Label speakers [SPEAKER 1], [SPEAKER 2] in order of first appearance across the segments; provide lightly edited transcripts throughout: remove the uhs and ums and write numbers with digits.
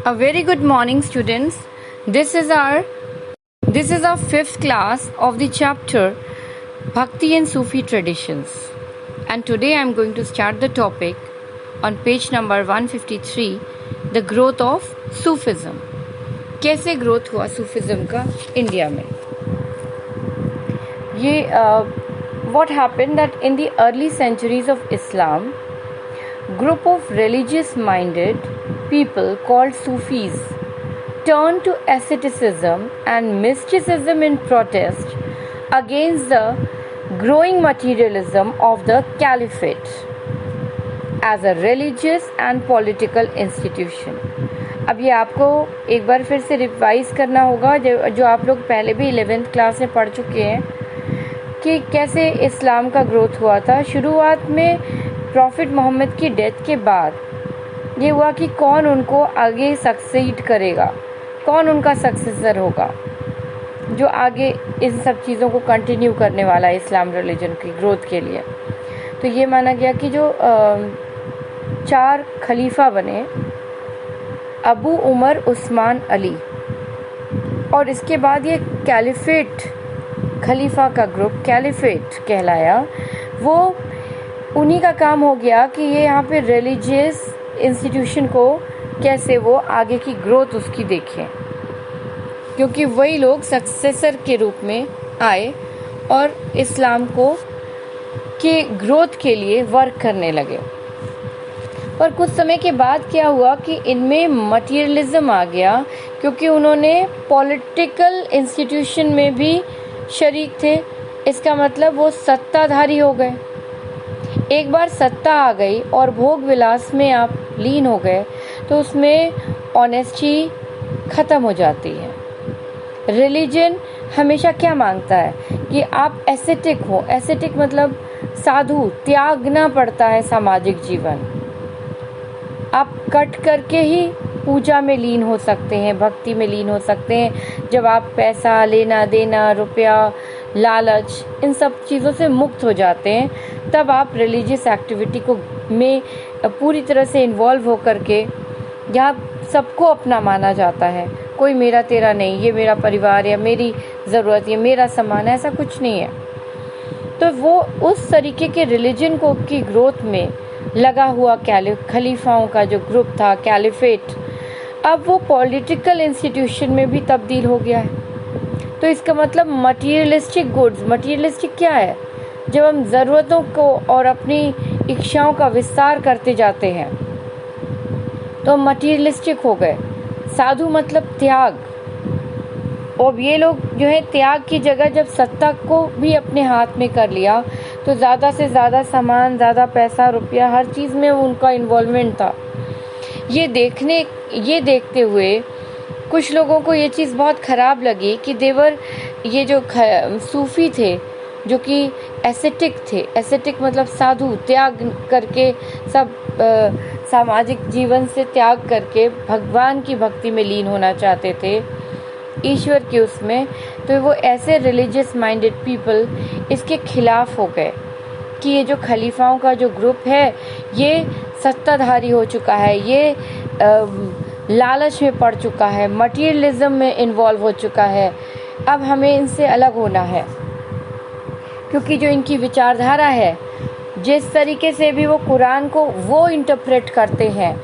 [SPEAKER 1] A very good morning, students. This is our fifth class of the chapter Bhakti and Sufi traditions. And today I am going to start the topic on page number 153, the growth of Sufism. कैसे growth हुआ Sufism का India में? What happened that in the early centuries of Islam, group of religious minded people called Sufis turned to asceticism and mysticism in protest against the growing materialism of the caliphate as a religious and political institution. अब ये आपको एक बार फिर से revise करना होगा जो आप लोग पहले भी 11th क्लास में पढ़ चुके हैं कि कैसे इस्लाम का ग्रोथ हुआ था. शुरुआत में प्रॉफिट मोहम्मद की डेथ के बाद ये हुआ कि कौन उनको आगे सक्सीड करेगा, कौन उनका सक्सेसर होगा जो आगे इन सब चीज़ों को कंटिन्यू करने वाला है इस्लाम रिलीजन की ग्रोथ के लिए. तो ये माना गया कि जो 4 खलीफा बने, अबू उमर उस्मान अली, और इसके बाद ये कैलिफेट खलीफा का ग्रुप कैलिफेट कहलाया. वो उन्हीं का काम हो गया कि ये यहाँ पे रिलीजियस इंस्टीट्यूशन को कैसे वो आगे की ग्रोथ उसकी देखें, क्योंकि वही लोग सक्सेसर के रूप में आए और इस्लाम को के ग्रोथ के लिए वर्क करने लगे. पर कुछ समय के बाद क्या हुआ कि इनमें मटीरियलिज्म आ गया, क्योंकि उन्होंने पॉलिटिकल इंस्टीट्यूशन में भी शरीक थे. इसका मतलब वो सत्ताधारी हो गए. एक बार सत्ता आ गई और भोग विलास में आप लीन हो गए तो उसमें ऑनेस्टी ख़त्म हो जाती है. रिलीजन हमेशा क्या मांगता है कि आप एसेटिक हो. एसेटिक मतलब साधु, त्यागना पड़ता है सामाजिक जीवन. आप कट करके ही पूजा में लीन हो सकते हैं, भक्ति में लीन हो सकते हैं. जब आप पैसा लेना देना, रुपया, लालच, इन सब चीज़ों से मुक्त हो जाते हैं, तब आप रिलीजियस एक्टिविटी को में पूरी तरह से इन्वॉल्व होकर के, जहाँ सबको अपना माना जाता है, कोई मेरा तेरा नहीं, ये मेरा परिवार या मेरी ज़रूरत, ये मेरा सामान, ऐसा कुछ नहीं है. तो वो उस तरीके के रिलीजन को की ग्रोथ में लगा हुआ खलीफाओं का जो ग्रुप था कैलिफेट, अब वो पॉलिटिकल इंस्टीट्यूशन में भी तब्दील हो गया है. तो इसका मतलब मटीरियलिस्टिक गुड्स, मटीरियलिस्टिक क्या है? जब हम ज़रूरतों को और अपनी इच्छाओं का विस्तार करते जाते हैं तो मटीरियलिस्टिक हो गए. साधु मतलब त्याग. और ये लोग जो है त्याग की जगह जब सत्ता को भी अपने हाथ में कर लिया तो ज़्यादा से ज़्यादा सामान, ज़्यादा पैसा, रुपया, हर चीज़ में उनका इन्वॉल्वमेंट था. ये देखते हुए कुछ लोगों को ये चीज़ बहुत ख़राब लगी कि ये जो सूफ़ी थे जो कि एसेटिक थे, एसेटिक मतलब साधु, त्याग करके सब सामाजिक जीवन से त्याग करके भगवान की भक्ति में लीन होना चाहते थे, ईश्वर के उसमें. तो वो ऐसे रिलीजियस माइंडेड पीपल इसके खिलाफ हो गए कि ये जो खलीफाओं का जो ग्रुप है ये सत्ताधारी हो चुका है, ये लालच में पड़ चुका है, मटीरियलिज्म में इन्वॉल्व हो चुका है. अब हमें इनसे अलग होना है, क्योंकि जो इनकी विचारधारा है, जिस तरीके से भी वो कुरान को वो इंटरप्रेट करते हैं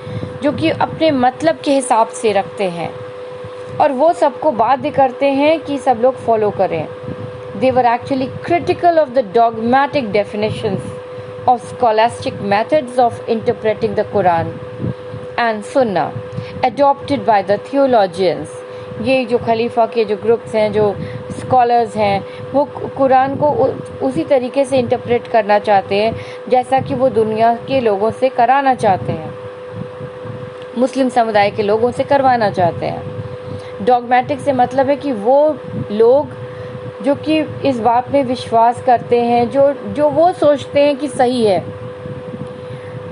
[SPEAKER 1] जो कि अपने मतलब के हिसाब से रखते हैं, और वो सबको बाध्य करते हैं कि सब लोग फॉलो करें. They were actually critical of the dogmatic definitions of scholastic methods of interpreting the Quran and Sunnah adopted by the theologians. ये जो खलीफा के जो ग्रुप्स हैं, जो स्कॉलर्स हैं, वो कुरान को उसी तरीके से इंटरप्रेट करना चाहते हैं जैसा कि वो दुनिया के लोगों से कराना चाहते हैं, मुस्लिम समुदाय के लोगों से करवाना चाहते हैं. डॉगमेटिक से मतलब है कि वो लोग जो कि इस बात में विश्वास करते हैं, जो वो सोचते हैं कि सही है,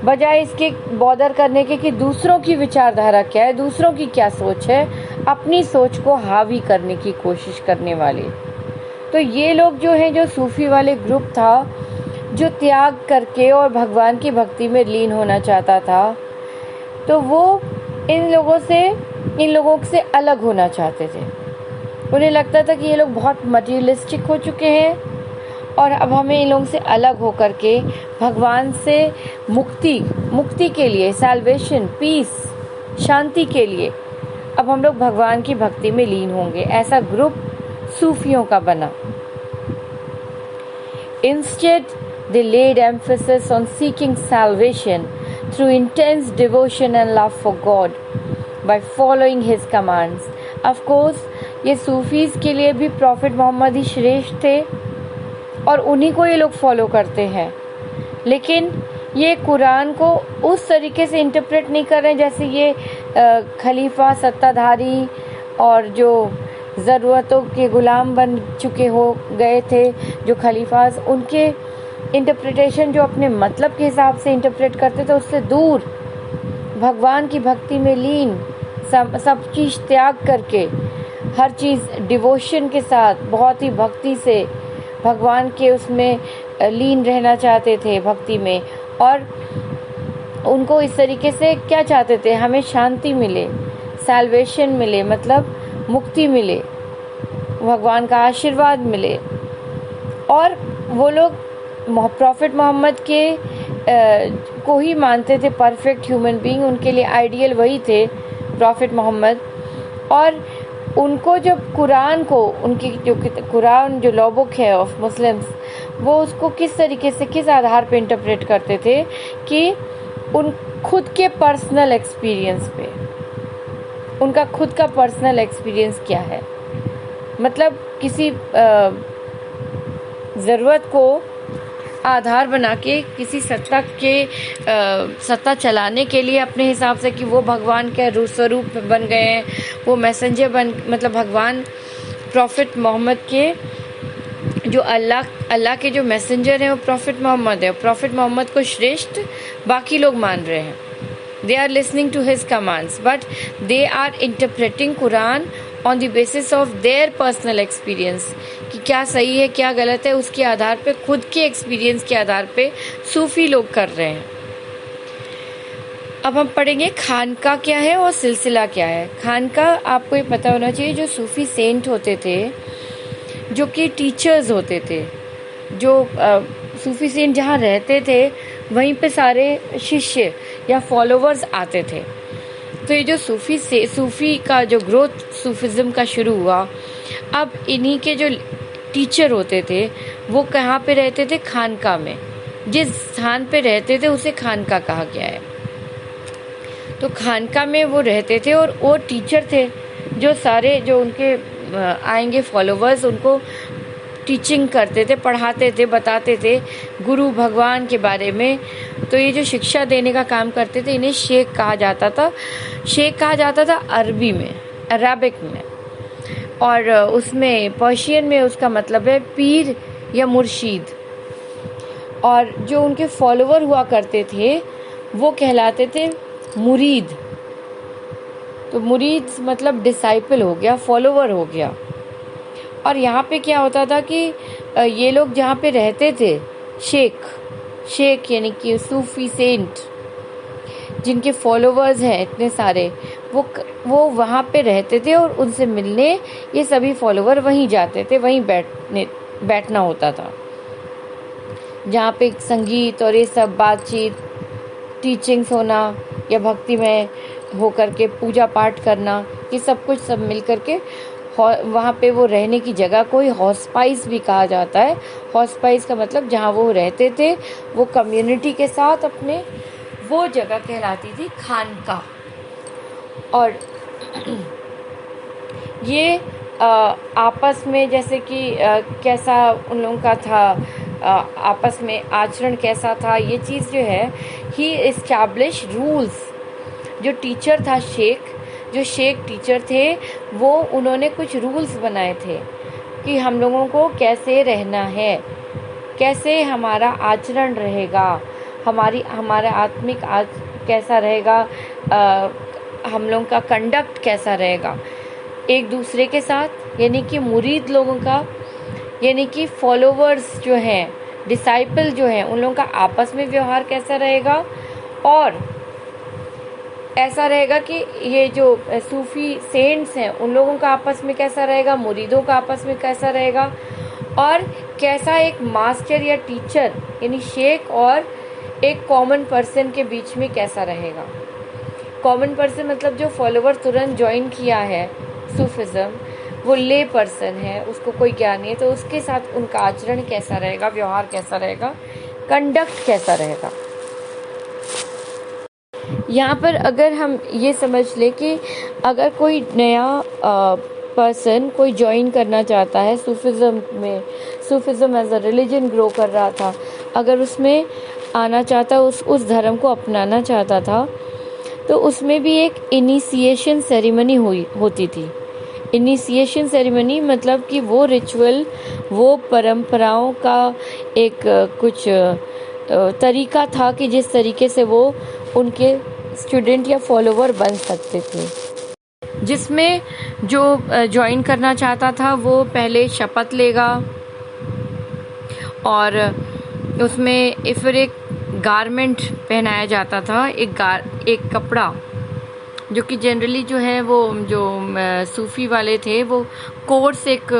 [SPEAKER 1] बजाय इसके बॉदर करने के कि दूसरों की विचारधारा क्या है, दूसरों की क्या सोच है, अपनी सोच को हावी करने की कोशिश करने वाले. तो ये लोग जो हैं, जो सूफी वाले ग्रुप था, जो त्याग करके और भगवान की भक्ति में लीन होना चाहता था, तो वो इन लोगों से इन लोगों से अलग होना चाहते थे। उन्हें लगता था कि ये लोग बहुत मटीरियलिस्टिक हो चुके हैं और अब हमें इन लोगों से अलग होकर के भगवान से मुक्ति के लिए, सैल्वेशन, पीस, शांति के लिए अब हम लोग भगवान की भक्ति में लीन होंगे। ऐसा ग्रुप सूफियों का बना। Instead, they laid emphasis on seeking salvation through intense devotion and love for God by following His commands. Of course, ये सूफीज़ के लिए भी प्रॉफिट मोहम्मद ही श्रेष्ठ थे और उन्हीं को ये लोग फॉलो करते हैं। लेकिन ये कुरान को उस तरीके से इंटरप्रेट नहीं कर रहे हैं जैसे ये खलीफा, सत्ताधारी और जो ज़रूरतों के गुलाम बन चुके हो गए थे जो खलीफाज, उनके इंटरप्रिटेशन जो अपने मतलब के हिसाब से इंटरप्रेट करते थे उससे दूर भगवान की भक्ति में लीन, सब चीज़ त्याग करके, हर चीज़ डिवोशन के साथ, बहुत ही भक्ति से भगवान के उसमें लीन रहना चाहते थे, भक्ति में। और उनको इस तरीके से क्या चाहते थे, हमें शांति मिले, सैल्वेशन मिले, मतलब मुक्ति मिले, भगवान का आशीर्वाद मिले। और वो लोग प्रॉफिट मोहम्मद के को ही मानते थे परफेक्ट ह्यूमन बीइंग। उनके लिए आइडियल वही थे प्रॉफिट मोहम्मद। और उनको जब कुरान को, उनकी जो कुरान जो लॉ बुक है ऑफ मुस्लिम्स, वो उसको किस तरीके से, किस आधार पे इंटरप्रेट करते थे कि उन खुद के पर्सनल एक्सपीरियंस पे, उनका खुद का पर्सनल एक्सपीरियंस क्या है, मतलब किसी ज़रूरत को आधार बना के किसी सत्ता चलाने के लिए अपने हिसाब से कि वो भगवान के स्वरूप बन गए हैं, वो मैसेंजर मतलब भगवान प्रॉफिट मोहम्मद के जो अल्लाह के जो मैसेंजर हैं वो प्रॉफिट मोहम्मद है। प्रॉफिट मोहम्मद को श्रेष्ठ बाकी लोग मान रहे हैं। They are listening to his commands, but they are interpreting Quran on the basis of their personal experience कि क्या सही है क्या गलत है, उसके आधार पे, खुद के एक्सपीरियंस के आधार पे सूफी लोग कर रहे हैं। अब हम पढ़ेंगे खानका क्या है और सिलसिला क्या है। खानका आपको ये पता होना चाहिए, जो सूफी सेंट होते थे, जो कि टीचर्स होते थे, जो सूफी सेंट जहाँ रहते थे वहीं पे सारे शिष्य या फॉलोवर्स आते थे। तो ये जो सूफी का जो ग्रोथ सूफिज्म का शुरू हुआ, अब इन्हीं के जो टीचर होते थे वो कहाँ पे रहते थे, खानका में। जिस स्थान पे रहते थे उसे खानका कहा गया है। तो खानका में वो रहते थे और वो टीचर थे जो सारे जो उनके आएंगे फॉलोवर्स उनको टीचिंग करते थे, पढ़ाते थे, बताते थे गुरु भगवान के बारे में। तो ये जो शिक्षा देने का काम करते थे इन्हें शेख कहा जाता था। शेख कहा जाता था अरबी में, अरबिक में, और उसमें पर्शियन में उसका मतलब है पीर या मुर्शीद। और जो उनके फॉलोवर हुआ करते थे वो कहलाते थे मुरीद। तो मुरीद मतलब डिसाइपल हो गया, फॉलोवर हो गया। और यहाँ पे क्या होता था कि ये लोग जहाँ पे रहते थे, शेख यानी कि सूफी सेंट जिनके फॉलोवर्स हैं इतने सारे, वो वहाँ पे रहते थे और उनसे मिलने ये सभी फॉलोवर वहीं जाते थे, वहीं बैठना होता था, जहाँ पे संगीत और ये सब बातचीत, टीचिंग्स होना या भक्ति में होकर के पूजा पाठ करना, ये सब कुछ सब मिल करके वहाँ पे वो रहने की जगह को हॉस्पाइस भी कहा जाता है। हॉस्पाइस का मतलब जहाँ वो रहते थे, वो कम्युनिटी के साथ अपने, वो जगह कहलाती थी खानका। और ये आपस में जैसे कि कैसा उन लोगों का था, आपस में आचरण कैसा था, ये चीज़ जो है, ही एस्टैब्लिश रूल्स। जो टीचर था जो शेख टीचर थे, वो उन्होंने कुछ रूल्स बनाए थे कि हम लोगों को कैसे रहना है, कैसे हमारा आचरण रहेगा, हमारा आत्मिक कैसा रहेगा, हम लोगों का कंडक्ट कैसा रहेगा एक दूसरे के साथ, यानी कि मुरीद लोगों का, यानी कि फॉलोवर्स जो हैं, डिसाइपल जो हैं, उन लोगों का आपस में व्यवहार कैसा रहेगा, और ऐसा रहेगा कि ये जो सूफी सेंट्स हैं उन लोगों का आपस में कैसा रहेगा, मुरीदों का आपस में कैसा रहेगा, और कैसा एक मास्टर या टीचर यानी शेख और एक कॉमन पर्सन के बीच में कैसा रहेगा। कॉमन पर्सन मतलब जो फॉलोवर तुरंत ज्वाइन किया है सूफिज्म, वो ले पर्सन है, उसको कोई ज्ञान नहीं है, तो उसके साथ उनका आचरण कैसा रहेगा, व्यवहार कैसा रहेगा, कंडक्ट कैसा रहेगा। यहाँ पर अगर हम ये समझ ले कि अगर कोई नया पर्सन कोई ज्वाइन करना चाहता है सूफिज्म में, Sufism as a religion grow कर रहा था, अगर उसमें आना चाहता, उस धर्म को अपनाना चाहता था, तो उसमें भी एक इनिशिएशन सेरेमनी होती थी। इनिशिएशन सेरेमनी मतलब कि वो रिचुअल, वो परंपराओं का एक कुछ तरीका था कि जिस तरीके से वो उनके स्टूडेंट या फॉलोवर बन सकते थे, जिसमें जो ज्वाइन करना चाहता था वो पहले शपथ लेगा और उसमें फिर एक गारमेंट पहनाया जाता था, एक कपड़ा, जो कि जनरली जो है वो जो सूफी वाले थे वो कोर्स एक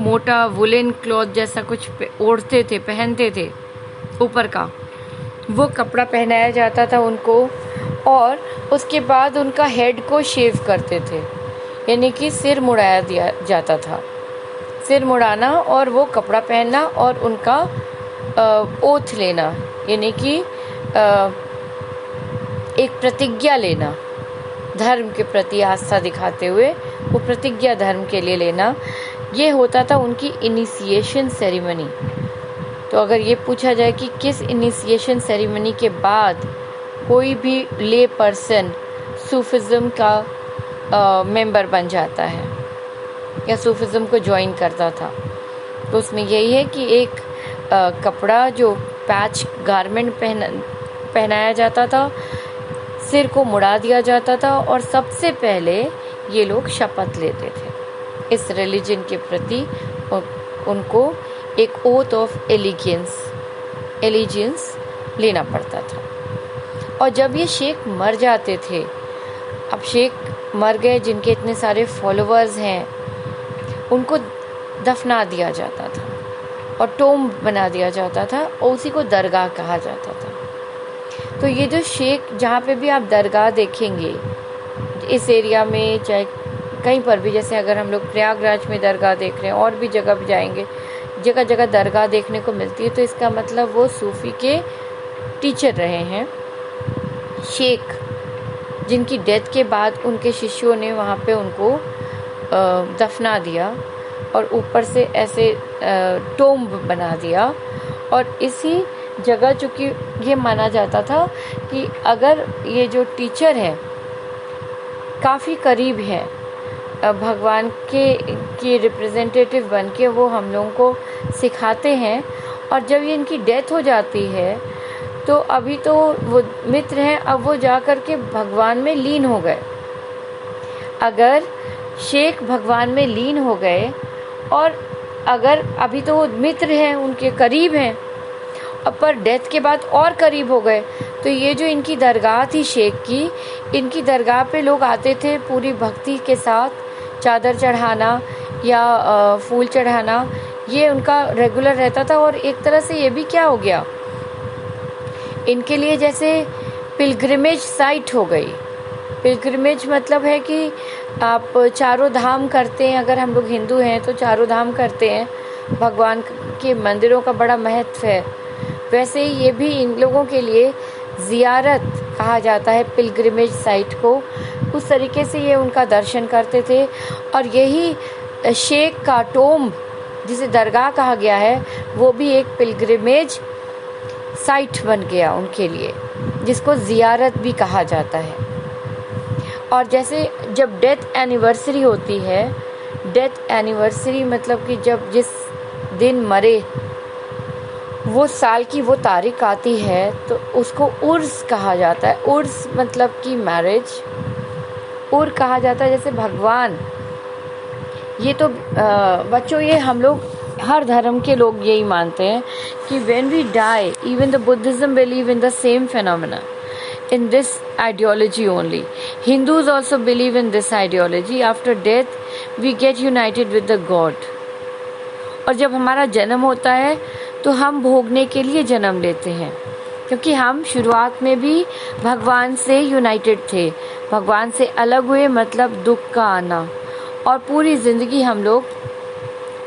[SPEAKER 1] मोटा वुलन क्लॉथ जैसा कुछ ओढ़ते थे, पहनते थे ऊपर का, वो कपड़ा पहनाया जाता था उनको। और उसके बाद उनका हेड को शेव करते थे, यानी कि सिर मुड़ाया दिया जाता था, सिर मुड़ाना और वो कपड़ा पहनना और उनका ओथ लेना, यानी कि एक प्रतिज्ञा लेना, धर्म के प्रति आस्था दिखाते हुए वो प्रतिज्ञा धर्म के लिए लेना, ये होता था उनकी इनिशिएशन सेरेमनी। तो अगर ये पूछा जाए कि किस इनिशिएशन सेरेमनी के बाद कोई भी ले पर्सन सूफिज्म का मेंबर बन जाता है या सूफिज्म को ज्वाइन करता था, तो उसमें यही है कि एक कपड़ा जो पैच गारमेंट पहनाया जाता था, सिर को मुड़ा दिया जाता था और सबसे पहले ये लोग शपथ लेते थे इस रिलीजन के प्रति, उनको एक ओथ ऑफ एलिजेंस लेना पड़ता था। और जब ये शेख मर जाते थे, अब शेख मर गए जिनके इतने सारे फॉलोअर्स हैं, उनको दफना दिया जाता था और टोम बना दिया जाता था और उसी को दरगाह कहा जाता था। तो ये जो शेख, जहाँ पे भी आप दरगाह देखेंगे इस एरिया में, चाहे कहीं पर भी, जैसे अगर हम लोग प्रयागराज में दरगाह देख रहे हैं और भी जगह भी जाएंगे, जगह जगह दरगाह देखने को मिलती है, तो इसका मतलब वो सूफ़ी के टीचर रहे हैं, शेख, जिनकी डेथ के बाद उनके शिष्यों ने वहाँ पे उनको दफना दिया और ऊपर से ऐसे टोम्ब बना दिया। और इसी जगह, चूँकि ये माना जाता था कि अगर ये जो टीचर है काफ़ी करीब है भगवान के रिप्रेजेंटेटिव बन के, वो हम लोगों को सिखाते हैं, और जब ये इनकी डेथ हो जाती है तो अभी तो वो मित्र हैं, अब वो जा कर के भगवान में लीन हो गए। अगर शेख भगवान में लीन हो गए और अगर अभी तो वो मित्र हैं, उनके करीब हैं, पर डेथ के बाद और करीब हो गए, तो ये जो इनकी दरगाह थी शेख की, इनकी दरगाह पे लोग आते थे पूरी भक्ति के साथ, चादर चढ़ाना या फूल चढ़ाना, ये उनका रेगुलर रहता था। और एक तरह से ये भी क्या हो गया, इनके लिए जैसे पिलग्रिमेज साइट हो गई। पिलग्रिमेज मतलब है कि आप चारों धाम करते हैं, अगर हम लोग हिंदू हैं तो चारों धाम करते हैं, भगवान के मंदिरों का बड़ा महत्व है, वैसे ही ये भी इन लोगों के लिए ज़ियारत कहा जाता है, पिलग्रिमेज साइट को। उस तरीके से ये उनका दर्शन करते थे। और यही शेख का टोम्ब, जिसे दरगाह कहा गया है, वो भी एक पिलग्रिमेज साइट बन गया उनके लिए, जिसको ज़ियारत भी कहा जाता है। और जैसे जब डेथ एनिवर्सरी होती है, डेथ एनिवर्सरी मतलब कि जब जिस दिन मरे वो साल की वो तारीख आती है, तो उसको उर्स कहा जाता है। उर्स मतलब कि मैरिज, उर कहा जाता है। जैसे भगवान, ये तो बच्चों, ये हम लोग हर धर्म के लोग यही मानते हैं कि when we die, even the Buddhism believe in the same phenomena, in this ideology only. Hindus also believe in this ideology. After death, we get united with the God. और जब हमारा जन्म होता है तो हम भोगने के लिए जन्म लेते हैं, क्योंकि हम शुरुआत में भी भगवान से यूनाइटेड थे. भगवान से अलग हुए मतलब दुख का आना, और पूरी ज़िंदगी हम लोग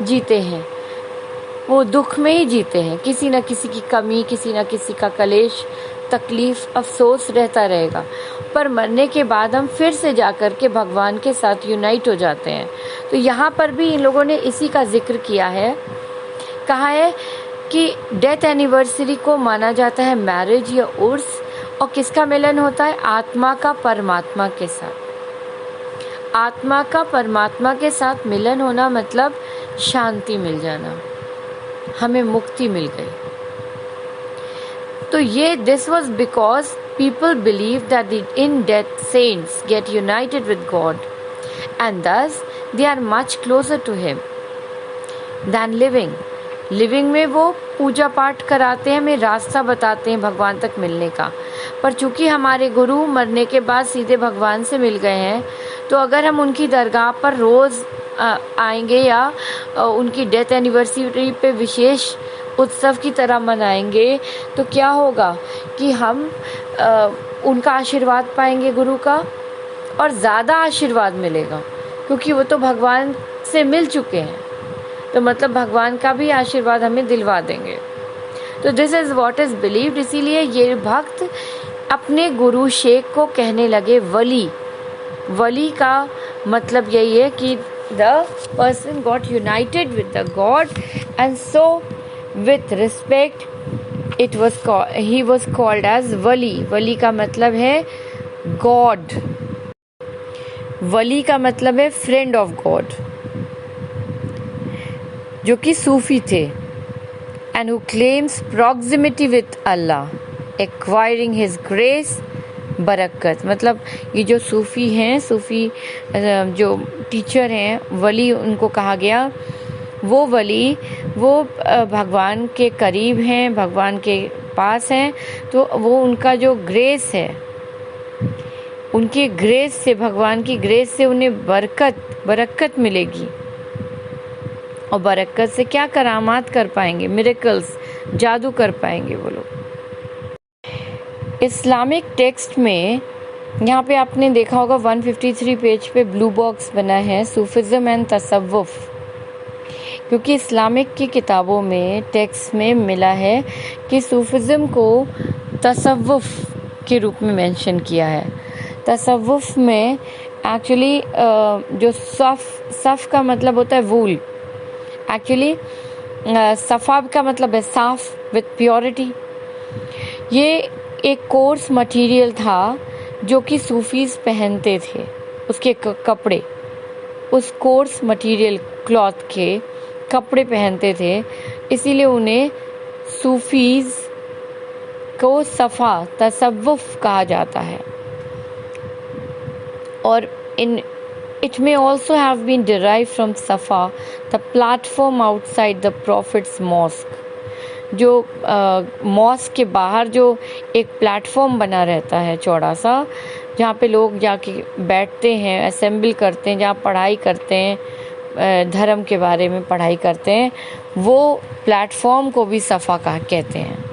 [SPEAKER 1] जीते हैं वो दुख में ही जीते हैं. किसी न किसी की कमी, किसी न किसी का कलेश, तकलीफ, अफसोस रहता रहेगा. पर मरने के बाद हम फिर से जाकर के भगवान के साथ यूनाइट हो जाते हैं. तो यहाँ पर भी इन लोगों ने इसी का जिक्र किया है. कहा है कि डेथ एनिवर्सरी को माना जाता है मैरिज या उर्स, और किसका मिलन होता है? आत्मा का परमात्मा के साथ. आत्मा का परमात्मा के साथ मिलन होना मतलब शांति मिल जाना, हमें मुक्ति मिल गई. तो ये this was because people believe that in death saints get united with God and thus they are much closer to him than living. Living में वो पूजा पाठ कराते हैं, हमें रास्ता बताते हैं भगवान तक मिलने का. पर चूंकि हमारे गुरु मरने के बाद सीधे भगवान से मिल गए हैं, तो अगर हम उनकी दरगाह पर रोज़ आएंगे या उनकी डेथ एनिवर्सरी पे विशेष उत्सव की तरह मनाएंगे, तो क्या होगा कि हम उनका आशीर्वाद पाएंगे गुरु का, और ज़्यादा आशीर्वाद मिलेगा, क्योंकि वो तो भगवान से मिल चुके हैं. तो मतलब भगवान का भी आशीर्वाद हमें दिलवा देंगे. तो this is what is believed. इसीलिए ये भक्त अपने गुरु शेख को कहने लगे वली. वली का मतलब यही है कि the person got united with the God, and so with respect it was he was called as wali. वली का मतलब है गॉड. वली का मतलब है फ्रेंड ऑफ गॉड, जो कि सूफी थे. And who claims proximity with Allah acquiring his grace बरकत. मतलब ये जो सूफ़ी हैं, सूफ़ी जो टीचर हैं, वली उनको कहा गया. वो वली वो भगवान के करीब हैं, भगवान के पास हैं. तो वो उनका जो ग्रेस है, उनकी ग्रेस से, भगवान की ग्रेस से उन्हें बरकत मिलेगी. और बरकत से क्या करामात कर पाएंगे? मिरेकल्स, जादू कर पाएंगे वो लोग. इस्लामिक टेक्स्ट में यहाँ पे आपने देखा होगा 153 पेज पे ब्लू बॉक्स बना है सूफिज़्म एंड तसव्वुफ, क्योंकि इस्लामिक की किताबों में टेक्स्ट में मिला है कि सूफिज़्म को तसव्वुफ के रूप में मेंशन किया है. तसव्वुफ में एक्चुअली जो सफ़ का मतलब होता है वूल, एक्चुअली सफ़ा का मतलब है साफ, विथ प्योरिटी. ये एक कोर्स मटेरियल था जो कि सूफीज़ पहनते थे. उसके कपड़े, उस कोर्स मटेरियल क्लॉथ के कपड़े पहनते थे, इसीलिए उन्हें सूफीज़ को सफ़ा, तसव्वुफ कहा जाता है. और it may also have been derived from Safa, the platform outside the Prophet's mosque. जो मॉस्क के बाहर जो एक प्लेटफॉर्म बना रहता है चौड़ा सा, जहाँ पे लोग जाके बैठते हैं, असेंबल करते हैं, जहाँ पढ़ाई करते हैं, धर्म के बारे में पढ़ाई करते हैं, वो प्लेटफॉर्म को भी सफ़ा का कहते हैं.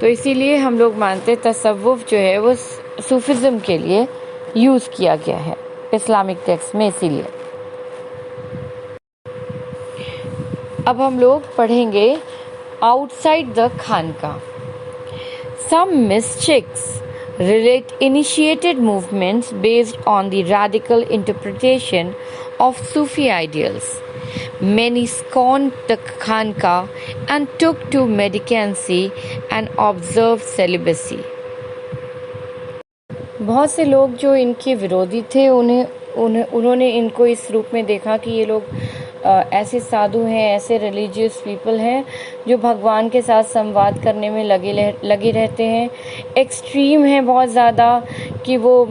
[SPEAKER 1] तो इसीलिए हम लोग मानते हैं तसव्वुफ जो है वो सूफिज़्म के लिए यूज़ किया गया है इस्लामिक टेक्स्ट में. इसीलिए अब हम लोग पढ़ेंगे outside the khanqah. Some mystics relate initiated movements based on the radical interpretation of Sufi ideals. Many scorned the Khanka and took to mendicancy and observed celibacy. बहुत से लोग जो इनके विरोधी थे उन्होंने इनको इस रूप में देखा कि ये लोग ऐसे साधु हैं, ऐसे रिलीजियस पीपल हैं जो भगवान के साथ संवाद करने में लगे रहते हैं. एक्सट्रीम है बहुत ज़्यादा कि वो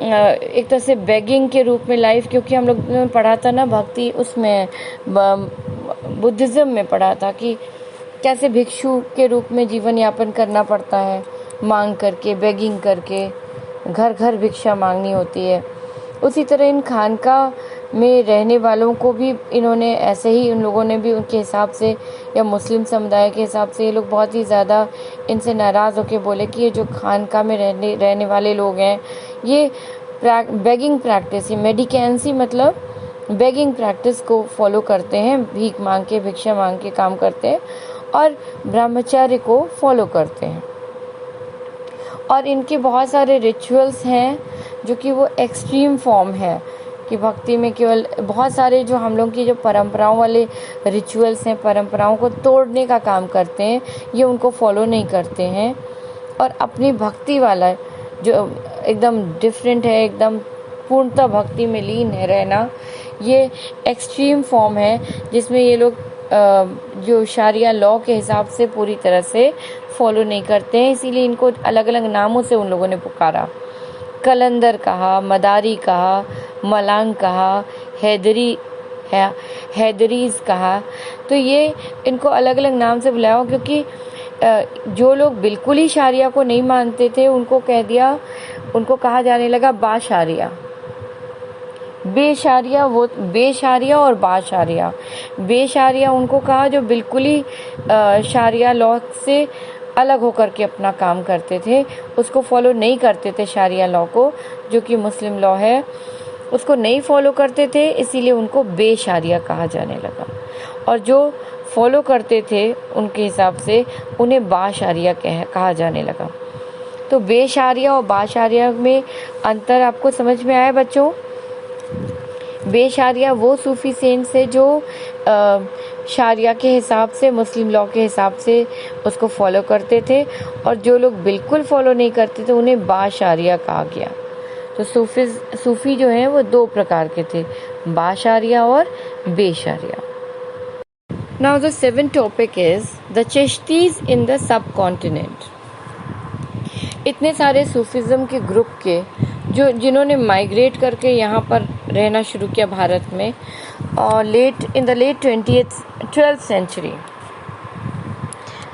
[SPEAKER 1] एक तरह से बेगिंग के रूप में लाइफ, क्योंकि हम लोग ने पढ़ा था ना भक्ति, उसमें बुद्धिज़्म में पढ़ा था कि कैसे भिक्षु के रूप में जीवन यापन करना पड़ता है, मांग करके, बेगिंग करके, घर घर भिक्षा मांगनी होती है। उसी तरह इन खानका में रहने वालों को भी इन्होंने ऐसे ही, उन लोगों ने भी उनके हिसाब से, या मुस्लिम समुदाय के हिसाब से, ये लोग बहुत ही ज़्यादा इनसे नाराज़ होकर बोले कि ये जो खानका में रहने वाले लोग हैं, ये बेगिंग प्रैक्टिस, ये मेडिकेंसी मतलब बेगिंग प्रैक्टिस को फॉलो करते हैं, भीख मांग के, भिक्षा मांग के काम करते हैं और ब्रह्मचर्य को फॉलो करते हैं। और इनके बहुत सारे रिचुअल्स हैं जो कि वो एक्सट्रीम फॉर्म है कि भक्ति में केवल बहुत सारे जो हम लोग की जो परंपराओं वाले रिचुअल्स हैं, परंपराओं को तोड़ने का काम करते हैं, ये उनको फॉलो नहीं करते हैं। और अपनी भक्ति वाला जो एकदम डिफरेंट है, एकदम पूर्णतः भक्ति में लीन है रहना, ये एक्सट्रीम फॉर्म है जिसमें ये लोग जो शारिया लॉ के हिसाब से पूरी तरह से फॉलो नहीं करते हैं। इसीलिए इनको अलग अलग नामों से उन लोगों ने पुकारा। कलंदर कहा, मदारी कहा, मलांग कहा, हैदरीज कहा। तो ये इनको अलग अलग नाम से बुलाया क्योंकि जो लोग बिल्कुल ही शारिया को नहीं मानते थे उनको कह दिया, उनको कहा जाने लगा बाशारिया। बेशारिया, वो बेशारिया और बाशारिया। बेशारिया उनको कहा जो बिल्कुल ही शारिया लॉ से अलग होकर के अपना काम करते थे, उसको फॉलो नहीं करते थे, शारिया लॉ को जो कि मुस्लिम लॉ है उसको नहीं फॉलो करते थे, इसीलिए उनको बेशारिया कहा जाने लगा। और जो फॉलो करते थे उनके हिसाब से उन्हें बाशारिया कहा जाने लगा। तो बेशारिया और बाशारिया में अंतर आपको समझ में आया बच्चों? बेशारिया वो सूफी सेंट्स है जो शारिया के हिसाब से, मुस्लिम लॉ के हिसाब से उसको फॉलो करते थे, और जो लोग बिल्कुल फॉलो नहीं करते थे उन्हें बाशारिया कहा गया। तो सूफी जो हैं वो दो प्रकार के थे, बाशारिया और Beshariya. Now the 7th topic is the Chishtis in the subcontinent. इतने सारे सूफिज्म के ग्रुप के जिन्होंने माइग्रेट करके यहाँ पर रहना शुरू किया भारत में, और लेट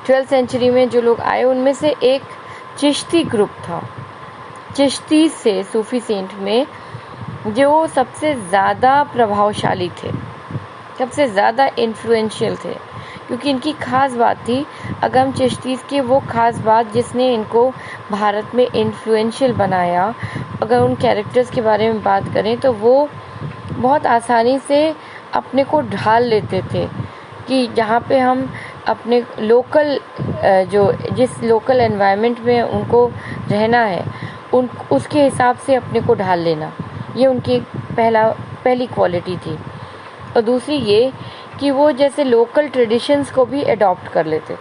[SPEAKER 1] 12th सेंचुरी में जो लोग आए उनमें से एक चिश्ती ग्रुप था। चिश्ती से सूफी सेंट में जो सबसे ज़्यादा प्रभावशाली थे, सबसे ज़्यादा इन्फ्लुएंशियल थे, क्योंकि इनकी ख़ास बात थी, अगम चिश्तीज़ की वो ख़ास बात जिसने इनको भारत में इन्फ्लुएंशियल बनाया। अगर उन कैरेक्टर्स के बारे में बात करें तो वो बहुत आसानी से अपने को ढाल लेते थे कि जहाँ पे हम अपने लोकल जिस लोकल एनवायरनमेंट में उनको रहना है उसके हिसाब से अपने को ढाल लेना, ये उनकी पहली क्वालिटी थी। और दूसरी ये कि वो जैसे लोकल ट्रेडिशंस को भी अडॉप्ट कर लेते थे,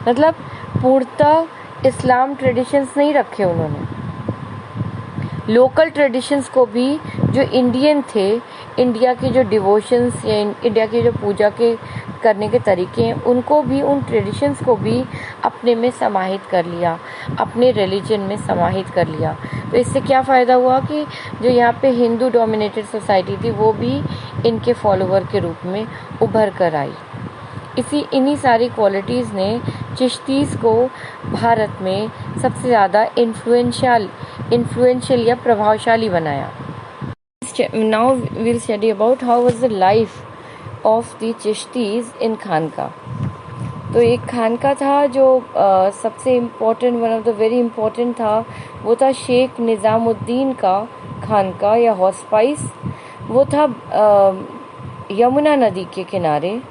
[SPEAKER 1] मतलब पूर्णतः इस्लाम ट्रेडिशंस नहीं रखे उन्होंने, लोकल ट्रेडिशंस को भी, जो इंडियन थे, इंडिया के जो डिवोशंस या इंडिया की जो पूजा के करने के तरीके हैं उनको भी, उन ट्रेडिशंस को भी अपने में समाहित कर लिया, अपने रिलीजन में समाहित कर लिया। तो इससे क्या फ़ायदा हुआ कि जो यहाँ पे हिंदू डोमिनेटेड सोसाइटी थी वो भी इनके फॉलोवर के रूप में उभर कर आई। इन्हीं सारी क्वालिटीज़ ने चिश्तीज़ को भारत में सबसे ज़्यादा इन्फ्लुएंशियल या प्रभावशाली बनाया। Now we'll study about how was the life of the चिश्तीज़ in खानका। तो एक खानका था जो सबसे important, one of the very important था, वो था शेख निज़ामुद्दीन का खानका या हॉस्पाइस। वो था यमुना नदी के किनारे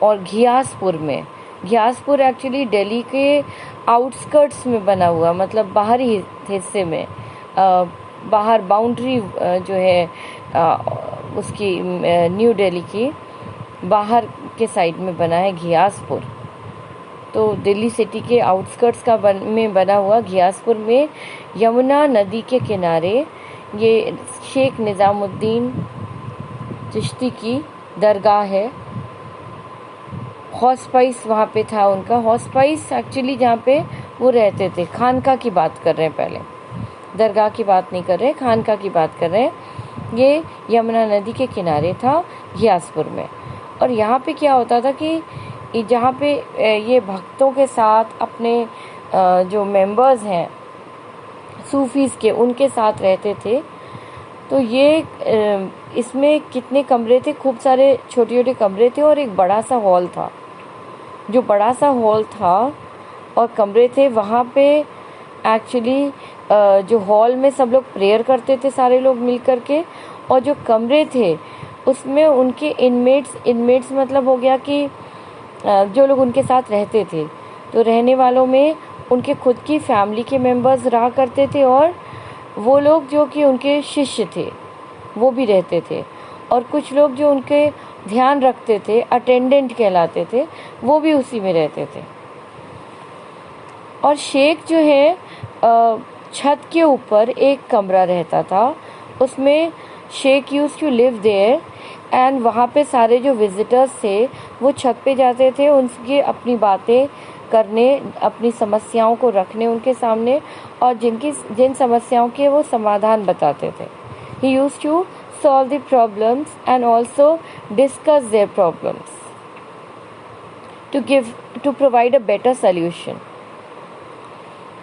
[SPEAKER 1] और घियासपुर में। घियासपुर एक्चुअली दिल्ली के आउटस्कर्ट्स में बना हुआ, मतलब बाहरी हिस्से में, बाहर बाउंड्री जो है उसकी न्यू दिल्ली की बाहर के साइड में बना है घियासपुर। तो दिल्ली सिटी के आउटस्कर्ट्स में बना हुआ घियासपुर में यमुना नदी के किनारे ये शेख निज़ामुद्दीन चिश्ती की दरगाह है। हॉस्पाइस वहाँ पे था उनका। हॉस्पाइस एक्चुअली जहाँ पे वो रहते थे, खानका की बात कर रहे हैं, पहले दरगाह की बात नहीं कर रहे, खानका की बात कर रहे हैं। ये यमुना नदी के किनारे था घियासपुर में। और यहाँ पे क्या होता था कि जहाँ पे ये भक्तों के साथ अपने जो मेंबर्स हैं सूफीज़ के, उनके साथ रहते थे। तो ये इसमें कितने कमरे थे, खूब सारे छोटे छोटे कमरे थे और एक बड़ा सा हॉल था। जो बड़ा सा हॉल था और कमरे थे, वहाँ पे एक्चुअली जो हॉल में सब लोग प्रेयर करते थे सारे लोग मिल कर के, और जो कमरे थे उसमें उनके इनमेट्स मतलब हो गया कि जो लोग उनके साथ रहते थे, तो रहने वालों में उनके खुद की फैमिली के मेंबर्स रहा करते थे, और वो लोग जो कि उनके शिष्य थे वो भी रहते थे, और कुछ लोग जो उनके ध्यान रखते थे, अटेंडेंट कहलाते थे, वो भी उसी में रहते थे। और शेख जो है छत के ऊपर एक कमरा रहता था, उसमें शेख used to live there, and वहाँ पे सारे जो विजिटर्स थे वो छत पे जाते थे, उनकी अपनी बातें करने, अपनी समस्याओं को रखने उनके सामने, और जिन समस्याओं के वो समाधान बताते थे। He used to solve the problems and also discuss their problems to provide a better solution.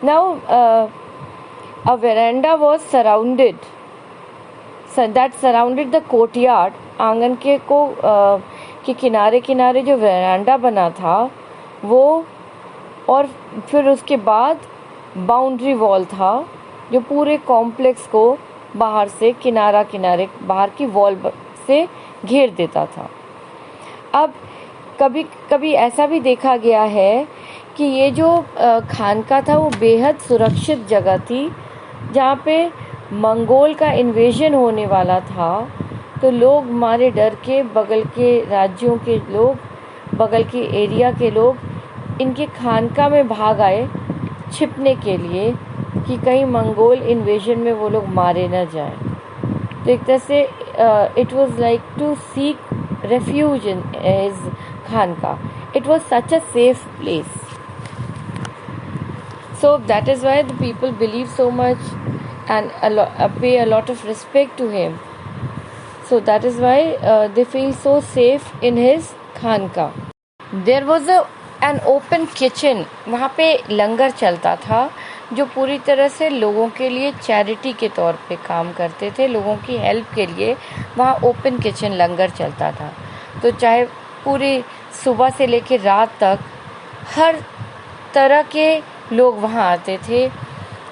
[SPEAKER 1] Now a veranda was surrounded that surrounded the courtyard. आंगन के किनारे किनारे जो वेरांडा बना था वो, और फिर उसके बाद बाउंड्री वॉल था जो पूरे कॉम्प्लेक्स को बाहर से किनारे बाहर की वॉल से घेर देता था। अब कभी कभी ऐसा भी देखा गया है कि ये जो खानका था वो बेहद सुरक्षित जगह थी, जहाँ पे मंगोल का इन्वेजन होने वाला था, तो लोग मारे डर के, बगल के राज्यों के लोग, बगल के एरिया के लोग इनके खानका में भाग आए छिपने के लिए कि कहीं मंगोल इन्वेजन में वो लोग मारे न जाएं। तो एक तरह से it was like to seek refuge in his khanka. It was such a safe place. So that is why the people believe so much and pay a lot of respect to him. So that is why they feel so safe in his khanka. There was an open kitchen. वहाँ पे लंगर चलता था जो पूरी तरह से लोगों के लिए चैरिटी के तौर पे काम करते थे, लोगों की हेल्प के लिए वहाँ ओपन किचन लंगर चलता था। तो चाहे पूरी सुबह से लेकर रात तक हर तरह के लोग वहाँ आते थे,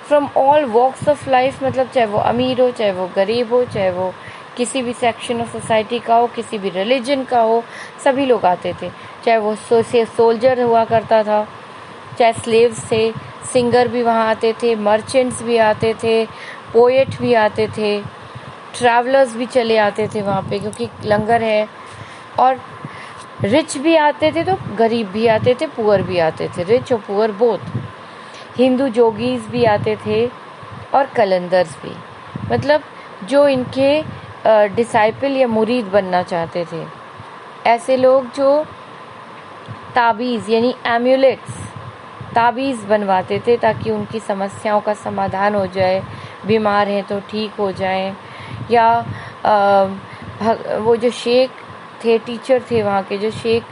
[SPEAKER 1] from all walks of life, मतलब चाहे वो अमीर हो, चाहे वो गरीब हो, चाहे वो किसी भी सेक्शन ऑफ सोसाइटी का हो, किसी भी रिलीजन का हो, सभी लोग आते थे। चाहे वो सोल्जर हुआ करता था, चाहे स्लेव्स थे, सिंगर भी वहाँ आते थे, मर्चेंट्स भी आते थे, पोएट भी आते थे, ट्रैवलर्स भी चले आते थे वहाँ पे क्योंकि लंगर है। और रिच भी आते थे तो गरीब भी आते थे, पुअर भी आते थे, रिच और पुअर बोथ। हिंदू जोगीज भी आते थे और कलंदर्स भी, मतलब जो इनके डिसाइपल या मुरीद बनना चाहते थे, ऐसे लोग जो ताबीज़ यानी एम्यूलेट्स, ताबीज़ बनवाते थे ताकि उनकी समस्याओं का समाधान हो जाए, बीमार हैं तो ठीक हो जाएं। या वो जो शेख थे, टीचर थे वहाँ के जो शेख,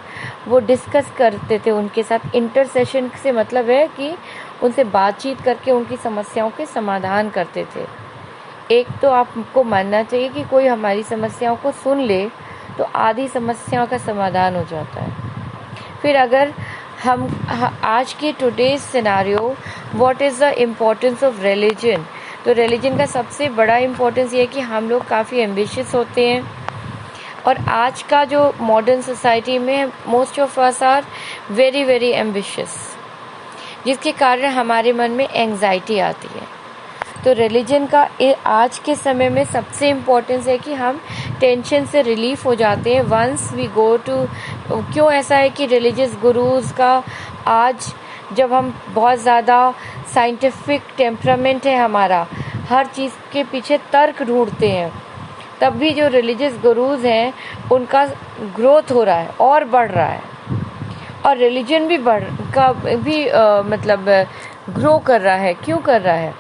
[SPEAKER 1] वो डिस्कस करते थे उनके साथ। इंटरसेशन से मतलब है कि उनसे बातचीत करके उनकी समस्याओं के समाधान करते थे। एक तो आपको मानना चाहिए कि कोई हमारी समस्याओं को सुन ले तो आधी समस्याओं का समाधान हो जाता है। फिर अगर हम आज के today's scenario, what is the importance of religion, तो रिलीजन का सबसे बड़ा इम्पोर्टेंस ये है कि हम लोग काफ़ी एम्बिशियस होते हैं, और आज का जो मॉडर्न सोसाइटी में most of us are very very ambitious, जिसके कारण हमारे मन में एंग्जाइटी आती है। तो रिलीजन का आज के समय में सबसे इम्पोर्टेंस है कि हम टेंशन से रिलीफ हो जाते हैं वंस वी गो टू। क्यों ऐसा है कि रिलीजियस गुरुज का आज, जब हम बहुत ज़्यादा साइंटिफिक टेम्परामेंट है हमारा, हर चीज़ के पीछे तर्क ढूंढते हैं, तब भी जो रिलीजियस गुरुज हैं उनका ग्रोथ हो रहा है और बढ़ रहा है, और रिलीजन भी मतलब ग्रो कर रहा है। क्यों कर रहा है?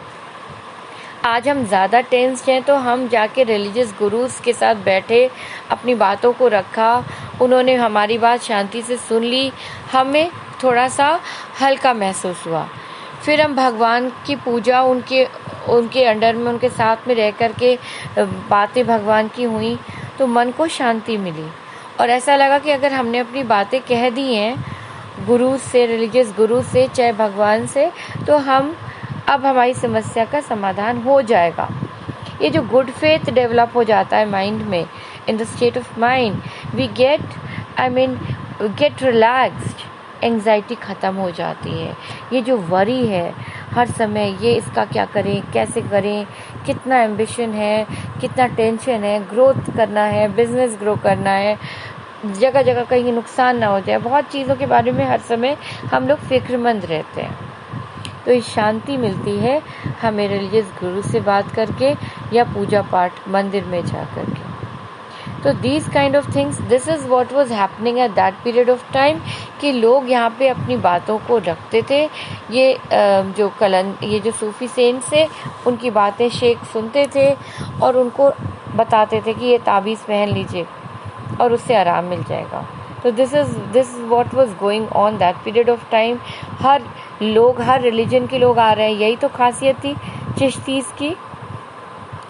[SPEAKER 1] आज हम ज़्यादा टेंस्ड हैं तो हम जाके रिलीजियस गुरुज के साथ बैठे, अपनी बातों को रखा, उन्होंने हमारी बात शांति से सुन ली, हमें थोड़ा सा हल्का महसूस हुआ। फिर हम भगवान की पूजा उनके अंडर में, उनके साथ में रह कर के बातें भगवान की हुई तो मन को शांति मिली। और ऐसा लगा कि अगर हमने अपनी बातें कह दी हैं गुरु से, रिलीजियस गुरु से, चाहे भगवान से, तो अब हमारी समस्या का समाधान हो जाएगा। ये जो गुड फेथ डेवलप हो जाता है माइंड में, in the state of mind we get relaxed, anxiety ख़त्म हो जाती है। ये जो वरी है हर समय, ये इसका क्या करें, कैसे करें, कितना एम्बिशन है, कितना टेंशन है, ग्रोथ करना है, बिजनेस ग्रो करना है, जगह जगह कहीं नुकसान ना हो जाए, बहुत चीज़ों के बारे में हर समय हम लोग फिक्रमंद रहते हैं। तो ये शांति मिलती है हमें रिलीजियस गुरु से बात करके या पूजा पाठ मंदिर में जा करके। तो these kind of things, this is what was happening at that period of time, कि लोग यहाँ पे अपनी बातों को रखते थे। ये जो सूफी सेंट्स थे उनकी बातें शेख सुनते थे और उनको बताते थे कि ये ताबीज़ पहन लीजिए और उससे आराम मिल जाएगा। तो this is what was going on that period of time. Her religion के लोग आ रहे हैं। यही तो खासियत थी चिश्तीज़ की,